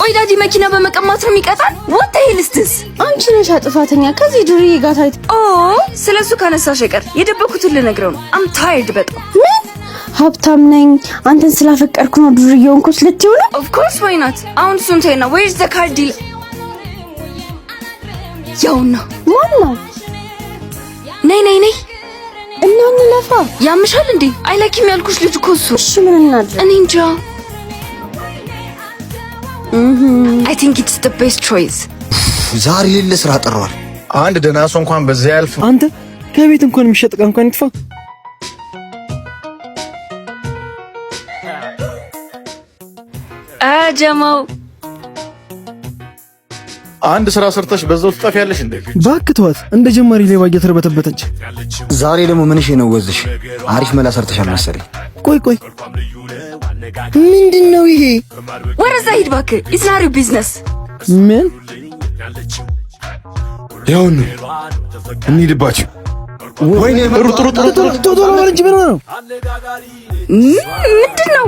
ቆይ ዳዲ መኪና በመቀማት ነው የሚቀጣን? what the hell is this? አንቺ ነሽ ጥፋተኛ። ከዚህ ዱርዬ ጋር ታይት ስለሱ ካነሳሽ አይቀር የደበኩትን ልነግረው ነው። I'm tired በጣም። ምን ሀብታም ነኝ አንተን ስላፈቀርኩ ነው ዱርዬውን ኮስ ልትይው ነው? of course why not? አሁን እሱን ተይና where is the car deal? ያውና ማን ነው? ነይ እና እንለፋ። ያምሻል እንዴ? አይ ላይክ ሂም ያልኩሽ ልጅ እኮ እሱ። እሺ ምን እናድርግ? እኔ እንጃ። I think it's the best choice. ዛሬ ለስራ ጠሯል። አንድ ደህና ሰው እንኳን በዚያ ያልፍ። አንተ ከቤት እንኳን የሚሸጥ ዕቃ እንኳን ይጥፋ። ጀማው አንድ ስራ ሰርተሽ በዛው ትጠፊያለሽ እንዴ? እባክህ ተዋት። እንደ ጀማሪ ሌባ እየተርበተበተች። ዛሬ ደግሞ ምንሽ ነው ወዝሽ? አሪፍ መላ ሰርተሻል መሰለኝ። ቆይ ምንድነው ይሄ? ወረዛ ሂድ እባክህ። it's not your business። ምን ያውን እንሂድባችሁ። ወይኔ ሩጥ ቶሎ እንጂ ምን ነው? ምንድነው?